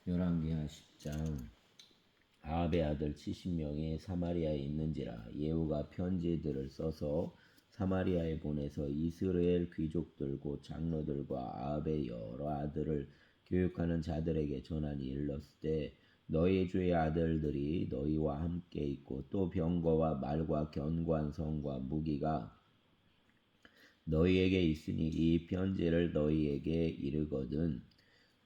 열왕기하 10장. 아합의 아들 70명이 사마리아에 있는지라 예후가 편지들을 써서 사마리아에 보내서 이스라엘 귀족들 곧 장로들과 아합의 여러 아들을 교육하는 자들에게 전하니 일렀을 때 너희 주의 아들들이 너희와 함께 있고 또 병거와 말과 견고한 성과 무기가 너희에게 있으니 이 편지를 너희에게 이르거든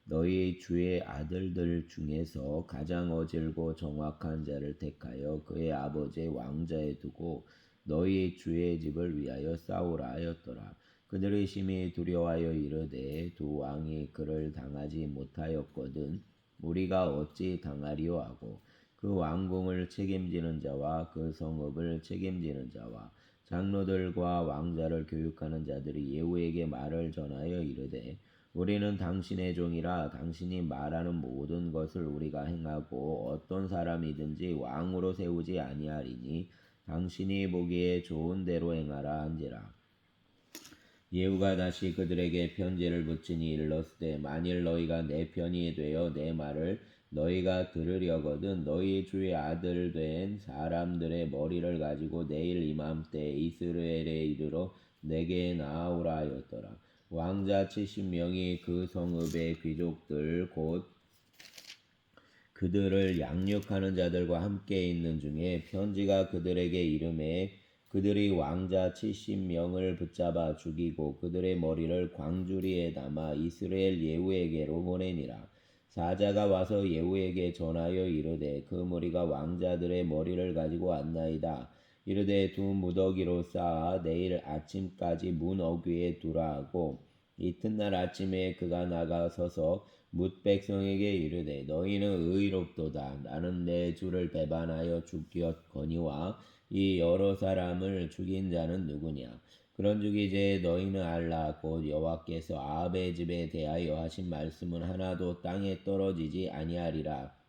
너희 주의 아들들 중에서 가장 어질고 정확한 자를 택하여 그의 아버지 왕자에 두고 너희 주의 집을 위하여 싸우라 하였더라. 그들이 심히 두려워하여 이르되 두 왕이 그를 당하지 못하였거든 우리가 어찌 당하리요 하고 그 왕궁을 책임지는 자와 그 성읍을 책임지는 자와 장로들과 왕자를 교육하는 자들이 예후에게 말을 전하여 이르되 우리는 당신의 종이라 당신이 말하는 모든 것을 우리가 행하고 어떤 사람이든지 왕으로 세우지 아니하리니 당신이 보기에 좋은 대로 행하라 한지라. 예후가 다시 그들에게 편지를 붙이니 일렀으되 만일 너희가 내 편이 되어 내 말을 너희가 들으려거든 너희 주의 아들 된 사람들의 머리를 가지고 내일 이맘때 이스라엘에 이르러 내게 나아오라 하였더라. 왕자 70명이 그 성읍의 귀족들 곧 그들을 양육하는 자들과 함께 있는 중에 편지가 그들에게 이름에 그들이 왕자 70명을 붙잡아 죽이고 그들의 머리를 광주리에 담아 이스라엘 예후에게로 보내니라. 사자가 와서 예후에게 전하여 이르되 그 무리가 왕자들의 머리를 가지고 왔나이다. 이르되 두 무더기로 쌓아 내일 아침까지 문 어귀에 두라 하고 이튿날 아침에 그가 나가서서 뭇 백성에게 이르되 너희는 의롭도다. 나는 내 주를 배반하여 죽였거니와 이 여러 사람을 죽인 자는 누구냐. 그런즉 이제 너희는 알라. 곧 여호와께서 아합의 집에 대하여 하신 말씀은 하나도 땅에 떨어지지 아니하리라.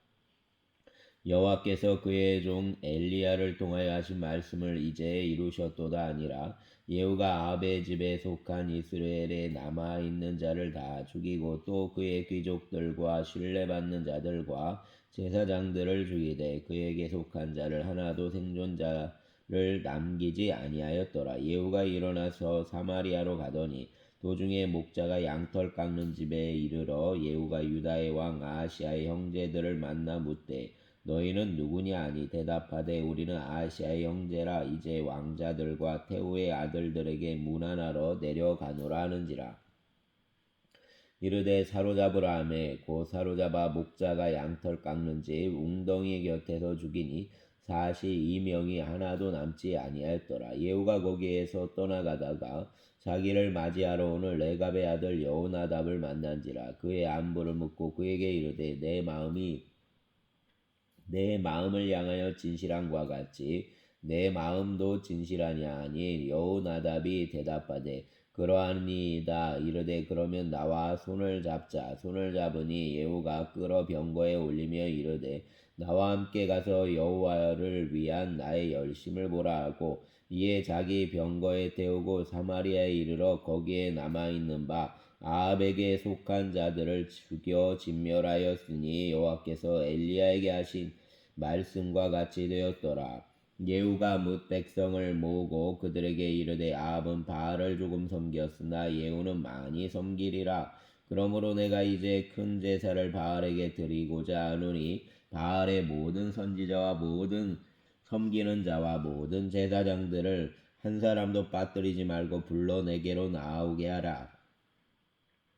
여호와께서 그의 종 엘리야를 통하여 하신 말씀을 이제 이루셨도다 아니라 예후가 아합의 집에 속한 이스라엘에 남아있는 자를 다 죽이고 또 그의 귀족들과 신뢰받는 자들과 제사장들을 죽이되 그에게 속한 자를 하나도 생존자를 남기지 아니하였더라. 예후가 일어나서 사마리아로 가더니 도중에 목자가 양털 깎는 집에 이르러 예후가 유다의 왕 아하시아의 형제들을 만나 묻되 너희는 누구냐 하니 대답하되 우리는 아하시아의 형제라. 이제 왕자들과 태후의 아들들에게 문안하러 내려가노라 하는지라. 이르되 사로잡으라 하매 곧 사로잡아 목자가 양털 깎는 집 웅덩이 곁에서 죽이니 42명이 하나도 남지 아니하였더라. 예후가 거기에서 떠나가다가 자기를 맞이하러 오는 레갑의 아들 여호나답을 만난지라. 그의 안부를 묻고 그에게 이르되 내 마음을 향하여 진실함과 같이 내 마음도 진실하냐 하니 여호나답이 대답하되 그러하니이다. 이르되 그러면 나와 손을 잡자. 손을 잡으니 예후가 끌어 병거에 올리며 이르되 나와 함께 가서 여호와를 위한 나의 열심을 보라 하고 이에 자기 병거에 태우고 사마리아에 이르러 거기에 남아있는 바 아합에게 속한 자들을 죽여 진멸하였으니 여호와께서 엘리야에게 하신 말씀과 같이 되었더라. 예후가 뭇 백성을 모으고 그들에게 이르되 아합은 바알을 조금 섬겼으나 예후는 많이 섬기리라. 그러므로 내가 이제 큰 제사를 바알에게 드리고자 하노니 바알의 모든 선지자와 모든 섬기는 자와 모든 제사장들을 한 사람도 빠뜨리지 말고 불러 내게로 나아오게 하라.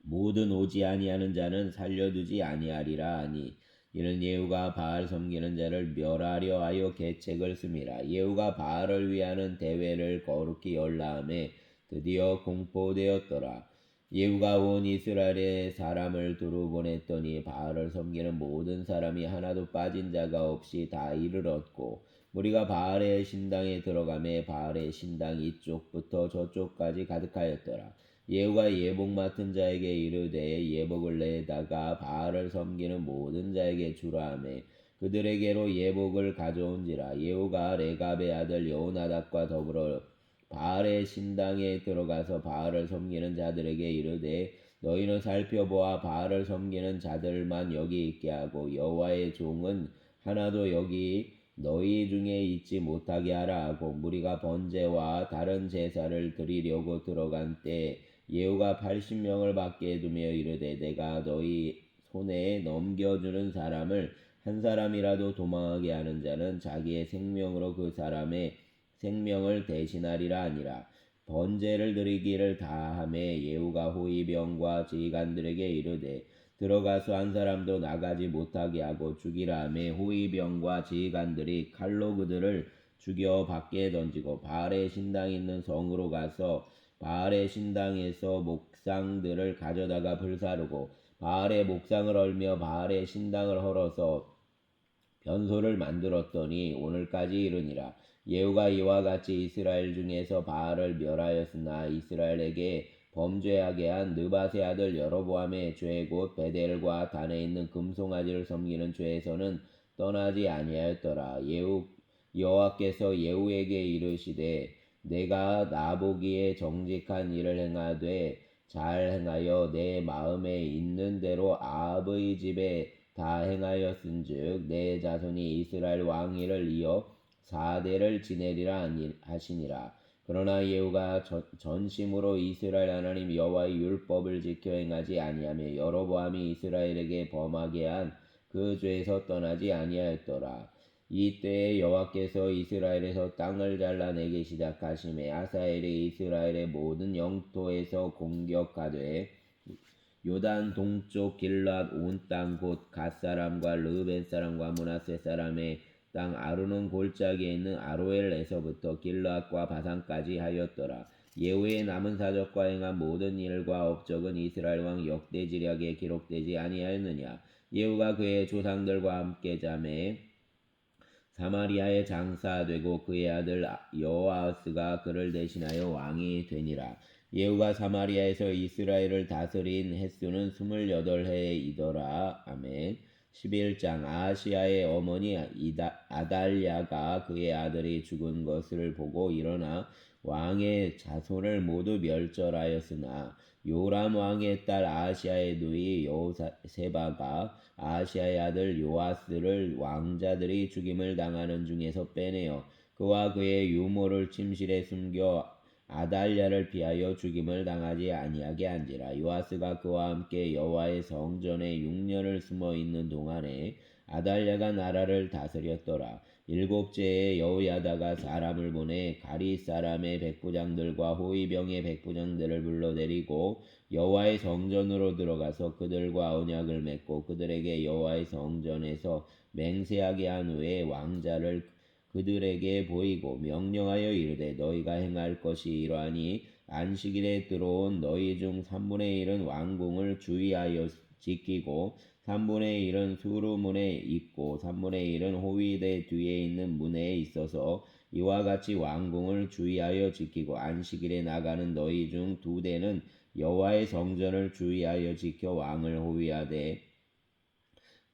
모든 오지 아니하는 자는 살려두지 아니하리라 하니 이는 예후가 바알 섬기는 자를 멸하려 하여 계책을 씁니다. 예후가 바알을 위하는 대회를 거룩히 열라 하매 드디어 공포되었더라. 예후가 온 이스라엘의 사람을 두루 보냈더니 바알을 섬기는 모든 사람이 하나도 빠진 자가 없이 다 이르렀고 무리가 바알의 신당에 들어가매 바알의 신당 이쪽부터 저쪽까지 가득하였더라. 예후가 예복 맡은 자에게 이르되 예복을 내다가 바알을 섬기는 모든 자에게 주라 하매 그들에게로 예복을 가져온지라. 예후가 레갑의 아들 여호나답과 더불어 바알의 신당에 들어가서 바알을 섬기는 자들에게 이르되 너희는 살펴보아 바알을 섬기는 자들만 여기 있게 하고 여호와의 종은 하나도 여기 너희 중에 있지 못하게 하라 하고 무리가 번제와 다른 제사를 드리려고 들어간 때 예후가 80명을 밖에 두며 이르되 내가 너희 손에 넘겨주는 사람을 한 사람이라도 도망하게 하는 자는 자기의 생명으로 그 사람의 생명을 대신하리라 하니라. 번제를 드리기를 다함에 예후가 호위병과 지휘관들에게 이르되 들어가서 한 사람도 나가지 못하게 하고 죽이라 하매 호위병과 지휘관들이 칼로 그들을 죽여 밖에 던지고 바알의 신당이 있는 성으로 가서 바알의 신당에서 목상들을 가져다가 불사르고 바알의 목상을 헐며 바알의 신당을 헐어서 변소를 만들었더니 오늘까지 이르니라. 예후가 이와 같이 이스라엘 중에서 바알을 멸하였으나 이스라엘에게 범죄하게 한 느밧의 아들 여로보암의 죄 곧 베델과 단에 있는 금송아지를 섬기는 죄에서는 떠나지 아니하였더라. 여호와께서 예후에게 이르시되 내가 나보기에 정직한 일을 행하되 잘 행하여 내 마음에 있는 대로 아합의 집에 다 행하였은즉 내 자손이 이스라엘 왕위를 이어 4대를 지내리라 하시니라. 그러나 예후가 전심으로 이스라엘 하나님 여호와의 율법을 지켜 행하지 아니하며 여로보암이 이스라엘에게 범하게 한 그 죄에서 떠나지 아니하였더라. 이때에 여호와께서 이스라엘에서 땅을 잘라내기 시작하심에 아사엘이 이스라엘의 모든 영토에서 공격하되 요단 동쪽 길랏 온 땅 곧 갓사람과 르벤 사람과 므낫세 사람의 땅 아루논 골짜기에 있는 아로엘에서부터 길랏과 바산까지 하였더라. 예후의 남은 사적과 행한 모든 일과 업적은 이스라엘 왕 역대지략에 기록되지 아니하였느냐. 예후가 그의 조상들과 함께 잠에 사마리아에 장사되고 그의 아들 여호아스가 그를 대신하여 왕이 되니라. 예후가 사마리아에서 이스라엘을 다스린 횟수는 28해이더라. 아멘. 11장 아하시아의 어머니 아달랴가 그의 아들이 죽은 것을 보고 일어나 왕의 자손을 모두 멸절하였으나 요람 왕의 딸 아하시아의 누이 여호세바가 아하시아의 아들 요아스를 왕자들이 죽임을 당하는 중에서 빼내어 그와 그의 유모를 침실에 숨겨 아달랴를 피하여 죽임을 당하지 아니하게 한지라. 요아스가 그와 함께 여호와의 성전에 6년을 숨어 있는 동안에 아달랴가 나라를 다스렸더라. 7째에 여호야다가 사람을 보내 가리 사람의 백부장들과 호위병의 백부장들을 불러내리고 여호와의 성전으로 들어가서 그들과 언약을 맺고 그들에게 여호와의 성전에서 맹세하게 한 후에 왕자를 그들에게 보이고 명령하여 이르되 너희가 행할 것이 이러하니 안식일에 들어온 너희 중 3분의 1은 왕궁을 주의하여 지키고 3분의 1은 수루문에 있고 3분의 1은 호위대 뒤에 있는 문에 있어서 이와 같이 왕궁을 주의하여 지키고 안식일에 나가는 너희 중 2대는 여호와의 성전을 주의하여 지켜 왕을 호위하되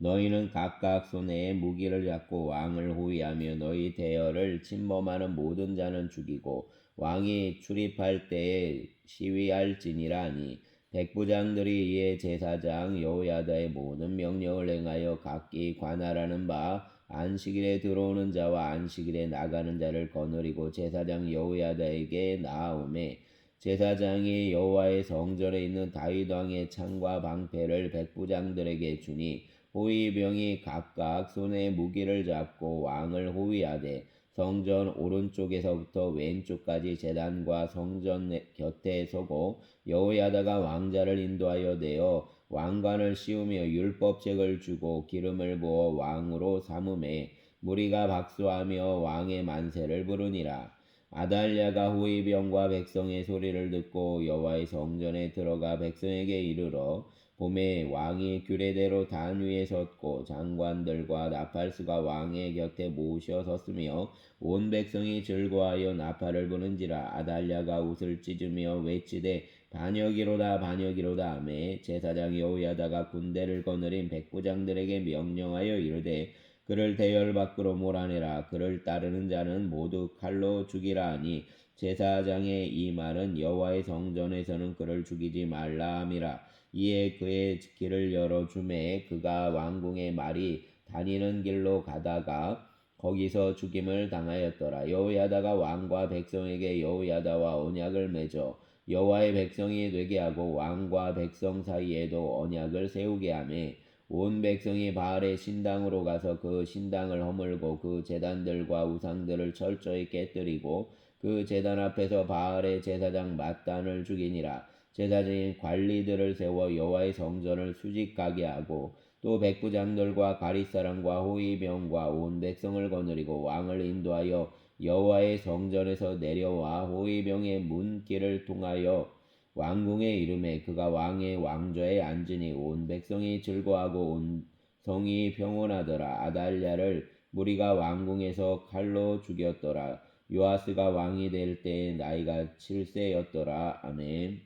너희는 각각 손에 무기를 잡고 왕을 호위하며 너희 대열을 침범하는 모든 자는 죽이고 왕이 출입할 때에 시위할지니라 하니 백부장들이 이에 제사장 여호야다의 모든 명령을 행하여 각기 관할하는 바 안식일에 들어오는 자와 안식일에 나가는 자를 거느리고 제사장 여호야다에게 나아오매 제사장이 여호와의 성전에 있는 다윗 왕의 창과 방패를 백부장들에게 주니 호위병이 각각 손에 무기를 잡고 왕을 호위하되 성전 오른쪽에서부터 왼쪽까지 제단과 성전 곁에 서고 여호야다가 왕자를 인도하여 내어 왕관을 씌우며 율법책을 주고 기름을 부어 왕으로 삼음에 무리가 박수하며 왕의 만세를 부르니라. 아달랴가 호위병과 백성의 소리를 듣고 여호와의 성전에 들어가 백성에게 이르러 봄에 왕이 규례대로 단 위에 섰고 장관들과 나팔수가 왕의 곁에 모셔 섰으며 온 백성이 즐거워하여 나팔을 부는지라. 아달랴가 옷을 찢으며 외치되 반역이로다 반역이로다 하매 제사장 여호야다가 군대를 거느린 백부장들에게 명령하여 이르되 그를 대열 밖으로 몰아내라. 그를 따르는 자는 모두 칼로 죽이라 하니 제사장의 이 말은 여호와의 성전에서는 그를 죽이지 말라 함이라. 이에 그의 길을 열어주매 그가 왕궁의 말이 다니는 길로 가다가 거기서 죽임을 당하였더라. 여호야다가 왕과 백성에게 여호야다와 언약을 맺어 여호와의 백성이 되게 하고 왕과 백성 사이에도 언약을 세우게 하매 온 백성이 바알의 신당으로 가서 그 신당을 허물고 그 제단들과 우상들을 철저히 깨뜨리고 그 제단 앞에서 바알의 제사장 맏단을 죽이니라. 제사장이 관리들을 세워 여호와의 성전을 수직하게 하고 또 백부장들과 가릿사람과 호위병과 온 백성을 거느리고 왕을 인도하여 여호와의 성전에서 내려와 호위병의 문길을 통하여 왕궁에 이르매 그가 왕의 왕좌에 앉으니 온 백성이 즐거워하고 온 성이 평온하더라. 아달랴를 무리가 왕궁에서 칼로 죽였더라. 요아스가 왕이 될 때에 나이가 7세였더라. 아멘.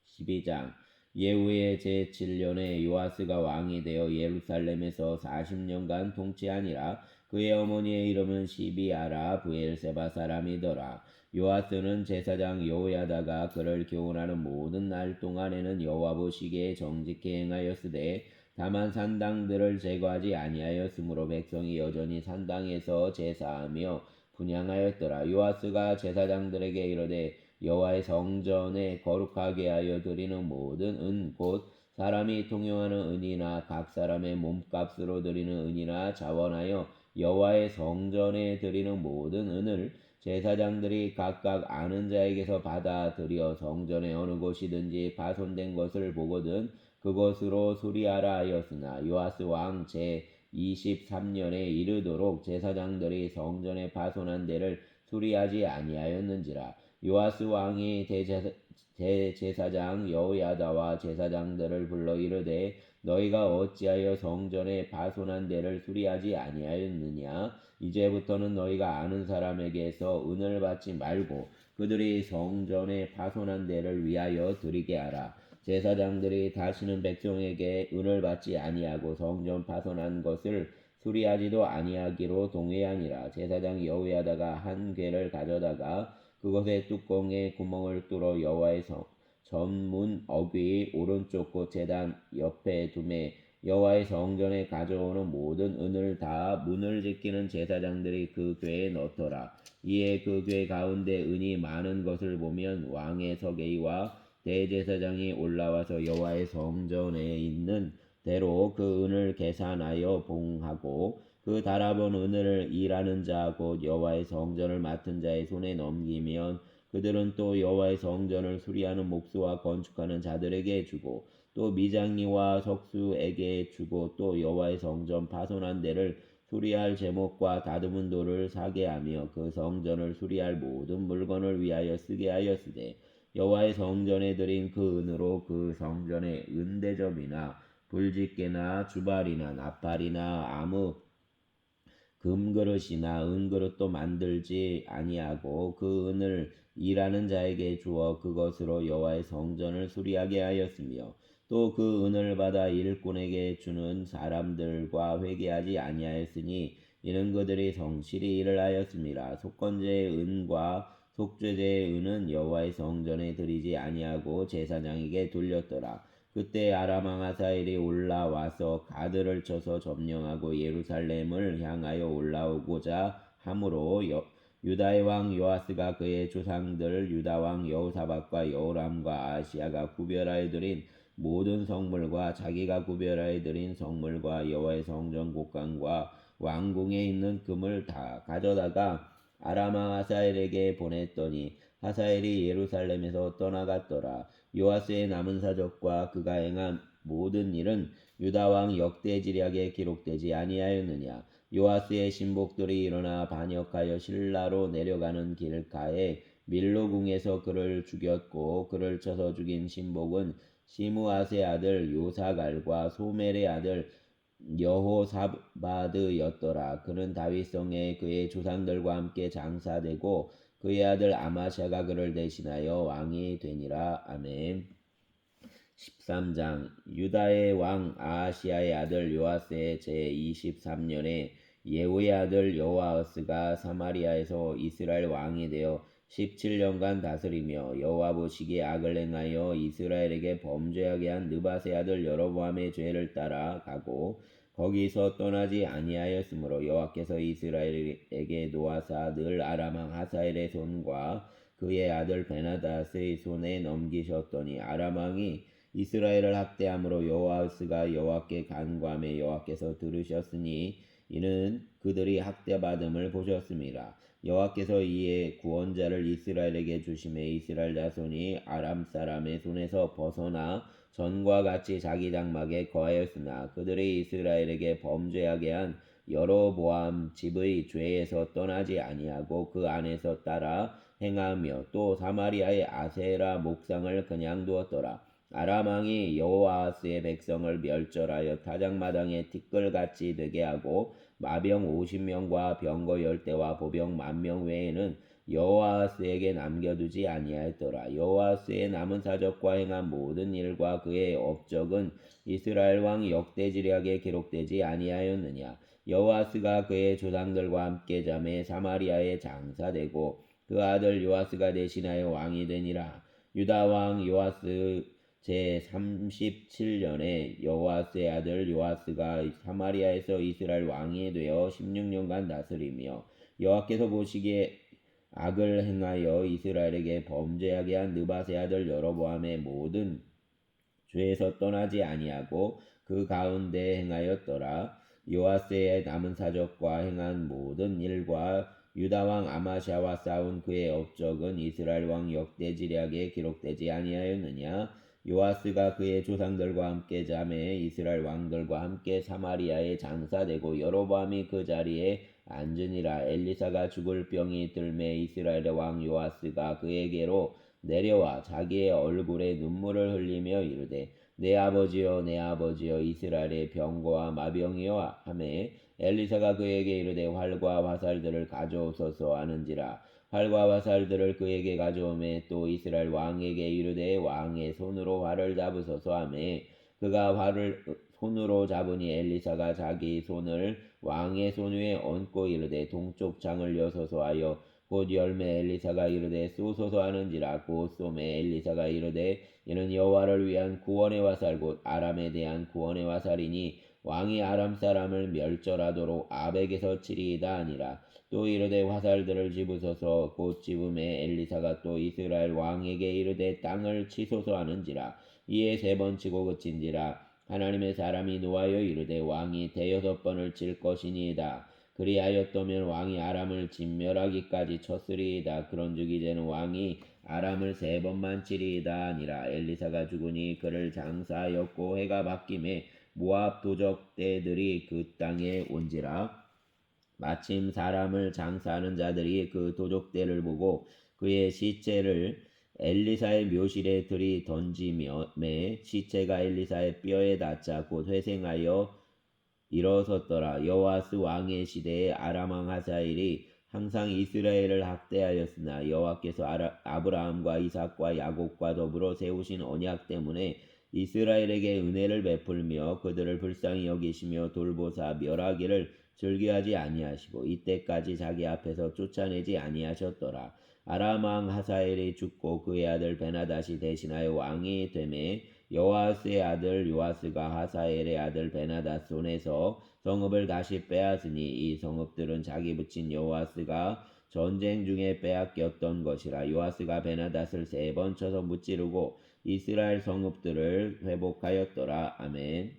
12장 예후의 제7년에 요아스가 왕이 되어 예루살렘에서 40년간 통치하니라. 그의 어머니의 이름은 시비아라 브엘세바 사람이더라. 요아스는 제사장 여호야다가 그를 교훈하는 모든 날 동안에는 여호와 보시기에 정직히 행하였으되 다만 산당들을 제거하지 아니하였으므로 백성이 여전히 산당에서 제사하며 분향하였더라. 요아스가 제사장들에게 이르되 여호와의 성전에 거룩하게 하여 드리는 모든 은 곧 사람이 통용하는 은이나 각 사람의 몸값으로 드리는 은이나 자원하여 여호와의 성전에 드리는 모든 은을 제사장들이 각각 아는 자에게서 받아 들여 성전의 어느 곳이든지 파손된 것을 보거든 그것으로 수리하라 하였으나 요아스 왕 제 23년에 이르도록 제사장들이 성전의 파손한 데를 수리하지 아니하였는지라. 요아스 왕이 대제사장 여호야다와 제사장들을 불러 이르되 너희가 어찌하여 성전의 파손한 데를 수리하지 아니하였느냐. 이제부터는 너희가 아는 사람에게서 은을 받지 말고 그들이 성전의 파손한 데를 위하여 드리게 하라. 제사장들이 다시는 백성에게 은을 받지 아니하고 성전 파손한 것을 수리하지도 아니하기로 동의하니라. 제사장 여호야다가 한 궤를 가져다가 그것의 뚜껑에 구멍을 뚫어 여호와의 전문 어귀 오른쪽 곳 제단 옆에 두매 여호와의 성전에 가져오는 모든 은을 다 문을 지키는 제사장들이 그 궤에 넣더라. 이에 그 궤 가운데 은이 많은 것을 보면 왕의 서계이와 대제사장이 올라와서 여호와의 성전에 있는 대로 그 은을 계산하여 봉하고 그 달아본 은을 일하는 자 곧 여호와의 성전을 맡은 자의 손에 넘기면 그들은 또 여호와의 성전을 수리하는 목수와 건축하는 자들에게 주고 또 미장이와 석수에게 주고 또 여호와의 성전 파손한 데를 수리할 제목과 다듬은 돌을 사게 하며 그 성전을 수리할 모든 물건을 위하여 쓰게 하였으되 여호와의 성전에 드린 그 은으로 그 성전의 은대접이나 불집게나 주발이나 나팔이나 아무 금그릇이나 은그릇도 만들지 아니하고 그 은을 일하는 자에게 주어 그것으로 여호와의 성전을 수리하게 하였으며 또 그 은을 받아 일꾼에게 주는 사람들과 회개하지 아니하였으니 이는 그들이 성실히 일을 하였음이라. 속건제의 은과 속죄제의 은은 여호와의 성전에 드리지 아니하고 제사장에게 돌렸더라. 그때 아람 왕 하사엘이 올라와서 가드를 쳐서 점령하고 예루살렘을 향하여 올라오고자 하므로 유다의 왕 요아스가 그의 조상들 유다 왕 여호사밧과 여호람과 아시아가 구별하여 드린 모든 성물과 자기가 구별하여 드린 성물과 여호와의 성전 곡간과 왕궁에 있는 금을 다 가져다가 아람 왕 하사엘에게 보냈더니 하사엘이 예루살렘에서 떠나갔더라. 요아스의 남은 사적과 그가 행한 모든 일은 유다 왕 역대지략에 기록되지 아니하였느냐. 요아스의 신복들이 일어나 반역하여 실라로 내려가는 길가에 밀로궁에서 그를 죽였고 그를 쳐서 죽인 신복은 시므아스의 아들 요사갈과 소멜의 아들 여호사바드였더라. 그는 다윗성에 그의 조상들과 함께 장사되고 그의 아들 아마샤가 그를 대신하여 왕이 되니라. 아멘. 13장 유다의 왕 아하시아의 아들 요아스의 제23년에 예후의 아들 여호아스가 사마리아에서 이스라엘 왕이 되어 17년간 다스리며 여호와 보시기에 악을 행하여 이스라엘에게 범죄하게 한 느밧의 아들 여로보암의 죄를 따라 가고 거기서 떠나지 아니하였으므로 여호와께서 이스라엘에게 노하사 늘 아람 왕 하사엘의 손과 그의 아들 베나닷의 손에 넘기셨더니 아람 왕이 이스라엘을 학대함으로 여호아스가 여호와께 간구하며 여호와께서 들으셨으니 이는 그들이 학대받음을 보셨습니다. 여호와께서 이에 구원자를 이스라엘에게 주심에 이스라엘 자손이 아람 사람의 손에서 벗어나 전과 같이 자기 장막에 거하였으나 그들이 이스라엘에게 범죄하게 한 여로보암 집의 죄에서 떠나지 아니하고 그 안에서 따라 행하며 또 사마리아의 아세라 목상을 그냥 두었더라. 아람 왕이 여호아스의 백성을 멸절하여 타작마당에 티끌같이 되게 하고 마병 50명과 병거 10대와 보병 10,000명 외에는 여호아스에게 남겨두지 아니하였더라. 여호아스의 남은 사적과 행한 모든 일과 그의 업적은 이스라엘 왕 역대지략에 기록되지 아니하였느냐. 여호아스가 그의 조상들과 함께 잠에 사마리아에 장사되고 그 아들 요아스가 대신하여 왕이 되니라. 유다 왕 요아스 제37년에 여호아스의 아들 요아스가 사마리아에서 이스라엘 왕이 되어 16년간 다스리며 여호와께서 보시기에 악을 행하여 이스라엘에게 범죄하게 한 느밧의 아들 여로보암의 모든 죄에서 떠나지 아니하고 그 가운데 행하였더라. 요아스의 남은 사적과 행한 모든 일과 유다 왕 아마샤와 싸운 그의 업적은 이스라엘 왕 역대지략에 기록되지 아니하였느냐. 요아스가 그의 조상들과 함께 잠에 이스라엘 왕들과 함께 사마리아에 장사되고 여로보암이 그 자리에 앉으니라. 엘리사가 죽을 병이 들매 이스라엘의 왕 요아스가 그에게로 내려와 자기의 얼굴에 눈물을 흘리며 이르되 내 아버지여 내 아버지여 이스라엘의 병거와 마병이여 하매 엘리사가 그에게 이르되 활과 화살들을 가져오소서 하는지라. 활과 화살들을 그에게 가져오매 또 이스라엘 왕에게 이르되 왕의 손으로 활을 잡으소서 하매 그가 활을 손으로 잡으니 엘리사가 자기 손을 왕의 손 위에 얹고 이르되 동쪽 창을 여소서 하여 곧 열매 엘리사가 이르되 쏘소서 하는지라. 곧 쏘매 엘리사가 이르되 이는 여호와를 위한 구원의 화살 곧 아람에 대한 구원의 화살이니 왕이 아람 사람을 멸절하도록 아벡에서 치리이다 하니라. 또 이르되 화살들을 집으소서. 곧 집음에 엘리사가 또 이스라엘 왕에게 이르되 땅을 치소서 하는지라. 이에 3번 치고 그친지라. 하나님의 사람이 노하여 이르되 왕이 6번을 칠 것이니이다. 그리하였더면 왕이 아람을 진멸하기까지 쳤으리이다. 그런즉 이제는 왕이 아람을 3번만 치리이다 하니라. 엘리사가 죽으니 그를 장사하였고 해가 바뀜에 모압 도적대들이 그 땅에 온지라. 마침 사람을 장사하는 자들이 그 도적대를 보고 그의 시체를 엘리사의 묘실에 들이던지며 시체가 엘리사의 뼈에 닿자 곧 회생하여 일어섰더라. 여호아스 왕의 시대에 아람 왕 하사엘이 항상 이스라엘을 학대하였으나 여호와께서 아브라함과 이삭과 야곱과 더불어 세우신 언약 때문에 이스라엘에게 은혜를 베풀며 그들을 불쌍히 여기시며 돌보사 멸하기를 즐겨하지 아니하시고 이때까지 자기 앞에서 쫓아내지 아니하셨더라. 아람 왕 하사엘이 죽고 그의 아들 베나닷이 대신하여 왕이 되매 여호아스의 아들 요아스가 하사엘의 아들 베나닷 손에서 성읍을 다시 빼앗으니 이 성읍들은 자기 붙인 여호아스가 전쟁 중에 빼앗겼던 것이라. 요아스가 베나닷을 3번 쳐서 무찌르고 이스라엘 성읍들을 회복하였더라. 아멘.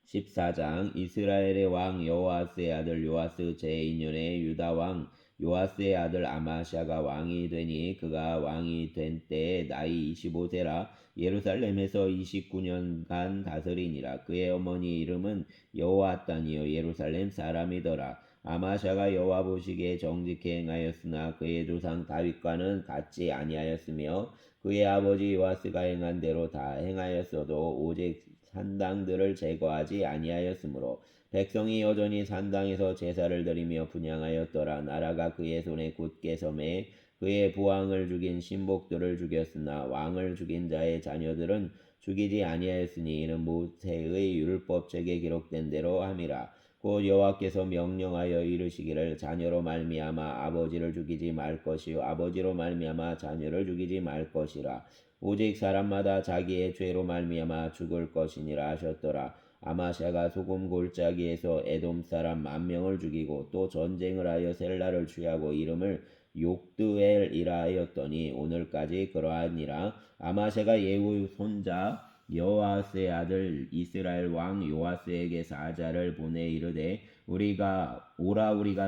14장. 이스라엘의 왕 여호아스의 아들 요아스 제2년에 유다 왕 요아스의 아들 아마샤가 왕이 되니 그가 왕이 된 때에 나이 25세라. 예루살렘에서 29년간 다스리니라. 그의 어머니 이름은 여호아단이요 예루살렘 사람이더라. 아마샤가 여호와 보시기에 정직히 행하였으나 그의 조상 다윗과는 같지 아니하였으며 그의 아버지 요아스가 행한 대로 다 행하였어도 오직 산당들을 제거하지 아니하였으므로 백성이 여전히 산당에서 제사를 드리며 분향하였더라. 나라가 그의 손에 굳게 섬에 그의 부왕을 죽인 신복들을 죽였으나 왕을 죽인 자의 자녀들은 죽이지 아니하였으니 이는 모세의 율법책에 기록된 대로 함이라. 곧 여호와께서 명령하여 이르시기를 자녀로 말미암아 아버지를 죽이지 말 것이요 아버지로 말미암아 자녀를 죽이지 말 것이라. 오직 사람마다 자기의 죄로 말미암아 죽을 것이니라 하셨더라. 아마샤가 소금 골짜기에서 에돔 사람 10,000명을 죽이고 또 전쟁을 하여 셀라를 취하고 이름을 욕드엘이라 하였더니 오늘까지 그러하니라. 아마샤가 예후 손자 여호아스의 아들 이스라엘 왕 요아스에게 사자를 보내 이르되 우리가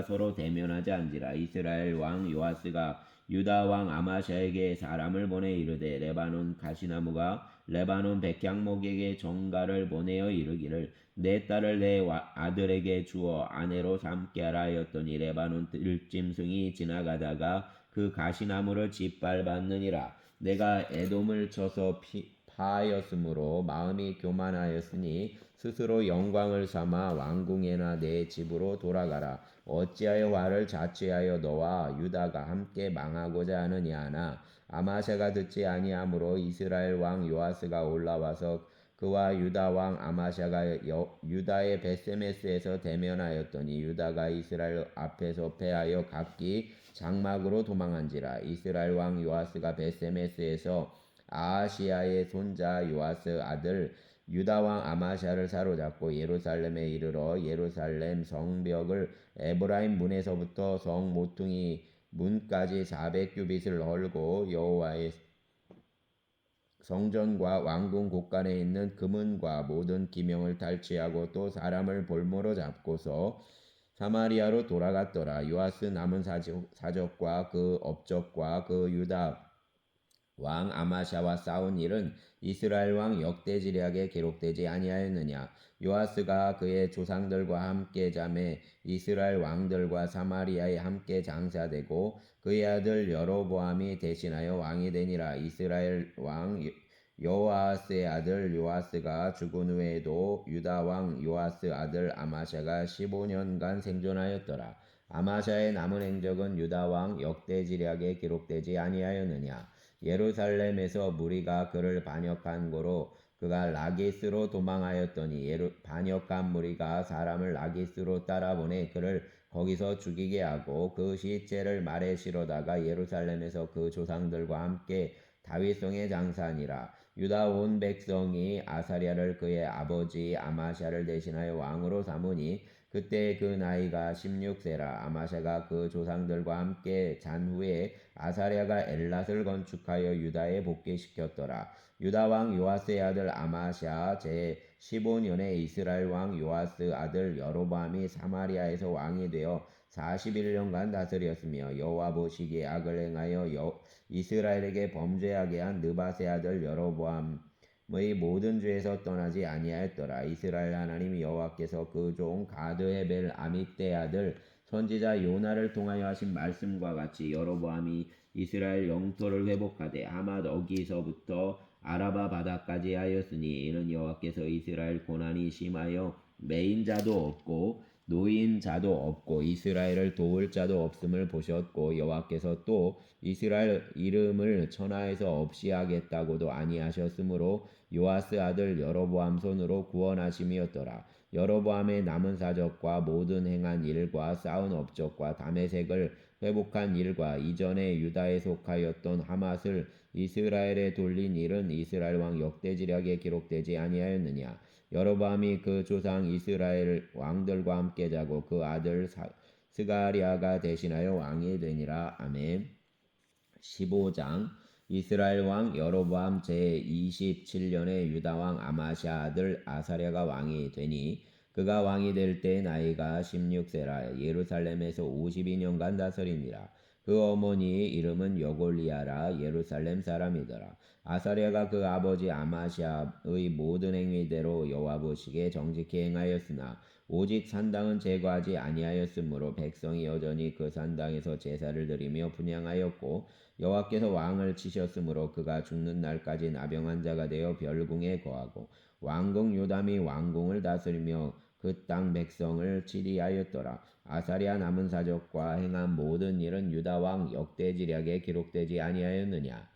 서로 대면하자 한지라. 이스라엘 왕 요아스가 유다 왕 아마샤에게 사람을 보내 이르되 레바논 가시나무가 레바논 백향목에게 정가를 보내어 이르기를 내 딸을 내 아들에게 주어 아내로 삼게 하라 하였더니 레바논 들짐승이 지나가다가 그 가시나무를 짓밟았느니라. 내가 에돔을 쳐서 파하였으므로 마음이 교만하였으니 스스로 영광을 삼아 왕궁에나 내 집으로 돌아가라. 어찌하여 화를 자취하여 너와 유다가 함께 망하고자 하느냐 하나 아마샤가 듣지 아니하므로 이스라엘 왕 요아스가 올라와서 그와 유다 왕 아마샤가 유다의 베세메스에서 대면하였더니 유다가 이스라엘 앞에서 패하여 각기 장막으로 도망한지라. 이스라엘 왕 요아스가 베세메스에서 아하시아의 손자 요아스 아들 유다 왕 아마샤를 사로잡고 예루살렘에 이르러 예루살렘 성벽을 에브라임 문에서부터 성 모퉁이 문까지 400규빗을 헐고 여호와의 성전과 왕궁 곳간에 있는 금은과 모든 기명을 탈취하고 또 사람을 볼모로 잡고서 사마리아로 돌아갔더라. 요아스 남은 사적과 그 업적과 그 유다 왕 아마샤와 싸운 일은 이스라엘 왕 역대지략에 기록되지 아니하였느냐. 요아스가 그의 조상들과 함께 잠에 이스라엘 왕들과 사마리아에 함께 장사되고 그의 아들 여로보암이 대신하여 왕이 되니라. 이스라엘 왕 여호아스의 아들 요아스가 죽은 후에도 유다 왕 요아스 아들 아마샤가 15년간 생존하였더라. 아마샤의 남은 행적은 유다 왕 역대지략에 기록되지 아니하였느냐. 예루살렘에서 무리가 그를 반역한 고로 그가 라기스로 도망하였더니 반역한 무리가 사람을 라기스로 따라보내 그를 거기서 죽이게 하고 그 시체를 말에 실어다가 예루살렘에서 그 조상들과 함께 다윗성에 장사하니라. 유다 온 백성이 아사랴를 그의 아버지 아마샤를 대신하여 왕으로 삼으니 그때 그 나이가 16세라. 아마샤가 그 조상들과 함께 잔 후에 아사랴가 엘랏을 건축하여 유다에 복귀시켰더라. 유다 왕 요아스의 아들 아마샤 제 15년에 이스라엘 왕 요아스 아들 여로보암이 사마리아에서 왕이 되어 41년간 다스렸으며 여호와 보시기에 악을 행하여 이스라엘에게 범죄하게 한 느밧의 아들 여로보암의 모든 죄에서 떠나지 아니하였더라. 이스라엘 하나님 여호와께서 그 종 가드 헤벨 아mit대 아들 선지자 요나를 통하여 하신 말씀과 같이 여로보암이 이스라엘 영토를 회복하되 하맛 어기서부터 아라바 바다까지 하였으니 이는 여호와께서 이스라엘 고난이 심하여 매인 자도 없고 노인 자도 없고 이스라엘을 도울 자도 없음을 보셨고 여호와께서 또 이스라엘 이름을 천하에서 없이 하겠다고도 아니하셨으므로 요아스 아들 여로보암 손으로 구원하심이었더라. 여로보암의 남은 사적과 모든 행한 일과 쌓은 업적과 다메섹을 회복한 일과 이전에 유다에 속하였던 하맛을 이스라엘에 돌린 일은 이스라엘 왕 역대지략에 기록되지 아니하였느냐. 여로보암이 그 조상 이스라엘 왕들과 함께 자고 그 아들 스가랴가 대신하여 왕이 되니라. 아멘. 15장 이스라엘 왕 여로보암 제27년에 유다 왕 아마샤 아들 아사랴가 왕이 되니 그가 왕이 될 때 나이가 16세라. 예루살렘에서 52년간 다스리니라. 그 어머니의 이름은 여골리아라. 예루살렘 사람이더라. 아사랴가 그 아버지 아마샤의 모든 행위대로 여호와 보시기에 정직히 행하였으나 오직 산당은 제거하지 아니하였으므로 백성이 여전히 그 산당에서 제사를 드리며 분향하였고 여호와께서 왕을 치셨으므로 그가 죽는 날까지 나병한 자가 되어 별궁에 거하고 왕궁 요담이 왕궁을 다스리며 그 땅 백성을 치리하였더라. 아사랴 남은 사적과 행한 모든 일은 유다 왕 역대지략에 기록되지 아니하였느냐.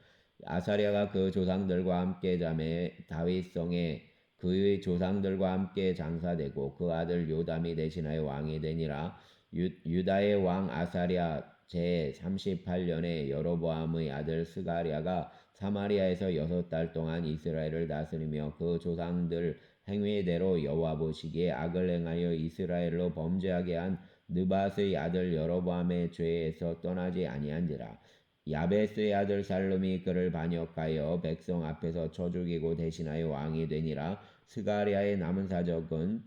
아사랴가 그 조상들과 함께 잠에 다윗성에 그의 조상들과 함께 장사되고 그 아들 요담이 대신하여 왕이 되니라. 유다의 왕 아사랴 제 38년에 여로보암의 아들 스가랴가 사마리아에서 6달 동안 이스라엘을 다스리며 그 조상들 행위대로 여호와 보시기에 악을 행하여 이스라엘로 범죄하게 한 느밧의 아들 여로보암의 죄에서 떠나지 아니한지라. 야베스의 아들 살룸이 그를 반역하여 백성 앞에서 쳐 죽이고 대신하여 왕이 되니라. 스가랴의 남은 사적은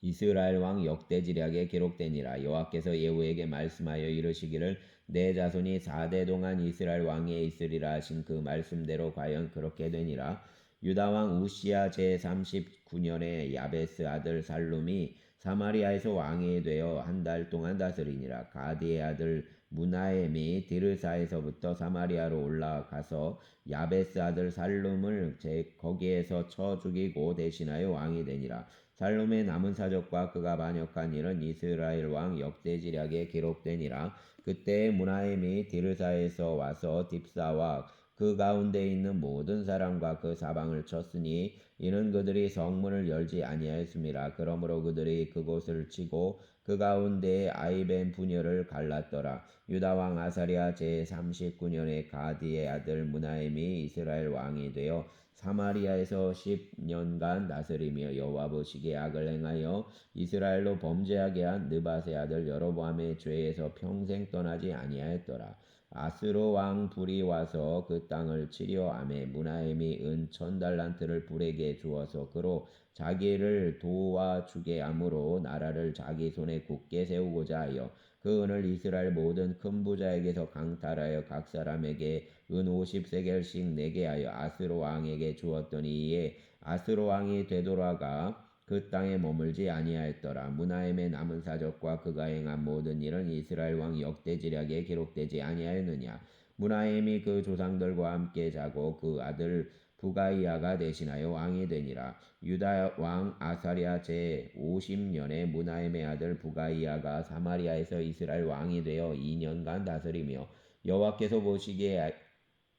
이스라엘 왕 역대지략에 기록되니라. 여호와께서 예후에게 말씀하여 이르시기를 내 자손이 4대 동안 이스라엘 왕위에 있으리라 하신 그 말씀대로 과연 그렇게 되니라. 유다 왕 우시야 제 39년에 야베스 아들 살룸이 사마리아에서 왕이 되어 한 달 동안 다스리니라. 가디의 아들 무나엠이 디르사에서부터 사마리아로 올라가서 야베스 아들 살룸을 거기에서 쳐 죽이고 대신하여 왕이 되니라. 살룸의 남은 사적과 그가 반역한 일은 이스라엘 왕 역대지략에 기록되니라. 그때 무나엠이 디르사에서 와서 딥사와 그 가운데 있는 모든 사람과 그 사방을 쳤으니 이는 그들이 성문을 열지 아니하였음이라. 그러므로 그들이 그곳을 치고 그 가운데에 아이벤 분열을 갈랐더라. 유다 왕 아사랴 제 39년에 가디의 아들 무나엠이 이스라엘 왕이 되어 사마리아에서 10년간 다스리며 여호와 보시기에 악을 행하여 이스라엘로 범죄하게 한 느밧의 아들 여로보암의 죄에서 평생 떠나지 아니하였더라. 아스로 왕 불이 와서 그 땅을 치려 하매 무나엠이 은 1000달란트를 불에게 주어서 그로 자기를 도와주게 함으로 나라를 자기 손에 굳게 세우고자 하여 그 은을 이스라엘 모든 큰 부자에게서 강탈하여 각 사람에게 은 50세겔씩 내게 하여 아스로 왕에게 주었더니 이에 아스로 왕이 되돌아가 그 땅에 머물지 아니하였더라. 무나엠의 남은 사적과 그가 행한 모든 일은 이스라엘 왕 역대지략에 기록되지 아니하였느냐. 무나엠이 그 조상들과 함께 자고 그 아들 부가이아가 대신하여 왕이 되니라. 유다 왕 아사랴 제 50년에 무나엠의 아들 부가이아가 사마리아에서 이스라엘 왕이 되어 2년간 다스리며 여호와께서 보시기에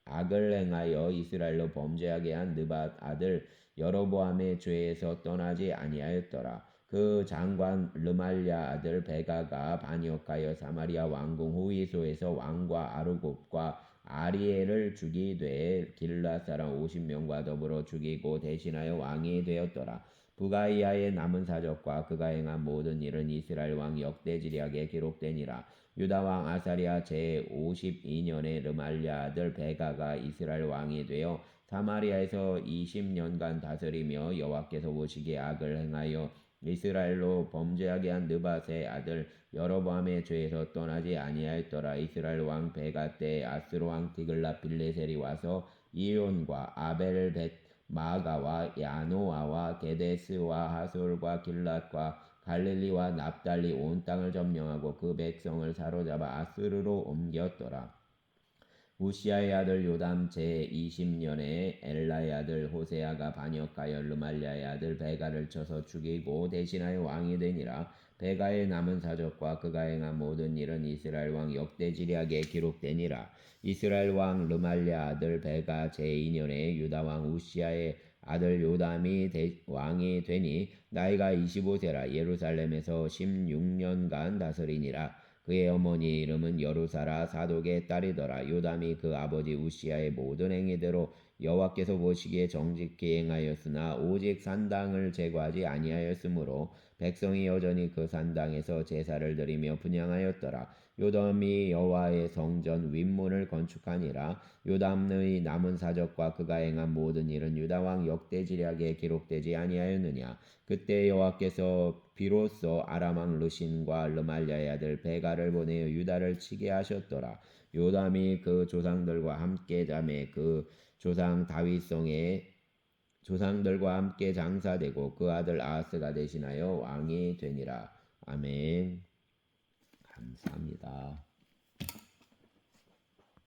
악을 행하여 이스라엘로 범죄하게 한 느밧 아들 여로보암의 죄에서 떠나지 아니하였더라. 그 장관 르말랴 아들 베가가 반역하여 사마리아 왕궁 후이소에서 왕과 아르곱과 아리엘을 죽이되 길앗 사람 50명과 더불어 죽이고 대신하여 왕이 되었더라. 부가이아의 남은 사적과 그가 행한 모든 일은 이스라엘 왕 역대지략에 기록되니라. 유다 왕 아사랴 제 52년에 르말랴 아들 베가가 이스라엘 왕이 되어 사마리아에서 20년간 다스리며 여호와께서 보시기에 악을 행하여 이스라엘로 범죄하게 한 느밧의 아들 여로보암의 죄에서 떠나지 아니하였더라. 이스라엘 왕 베가 때 아스로 왕 디글라 빌레셀이 와서 이온과 아벨벳 마가와 야노아와 게데스와 하솔과 길랏과 갈릴리와 납달리 온 땅을 점령하고 그 백성을 사로잡아 아스르로 옮겼더라. 우시아의 아들 요담 제 20년에 엘라의 아들 호세아가 반역하여 르말랴의 아들 베가를 쳐서 죽이고 대신하여 왕이 되니라. 베가의 남은 사적과 그가 행한 모든 일은 이스라엘 왕 역대지략에 기록되니라. 이스라엘 왕 르말랴 아들 베가 제 2년에 유다 왕 우시아의 아들 요담이 왕이 되니 나이가 25세라. 예루살렘에서 16년간 다스리니라. 그의 어머니 이름은 여루사라 사독의 딸이더라. 요담이 그 아버지 우시아의 모든 행위대로 여호와께서 보시기에 정직히 행하였으나 오직 산당을 제거하지 아니하였으므로 백성이 여전히 그 산당에서 제사를 드리며 분향하였더라. 요담이 여호와의 성전 윗문을 건축하니라. 요담의 남은 사적과 그가 행한 모든 일은 유다 왕 역대지략에 기록되지 아니하였느냐. 그때 여호와께서 비로소 아람 왕 르신과 르말랴의 아들 베가를 보내어 유다를 치게 하셨더라. 요담이 그 조상들과 함께 자매 그 조상 다윗성의 조상들과 함께 장사되고 그 아들 아하스가 대신하여 왕이 되니라. 아멘. 감사합니다.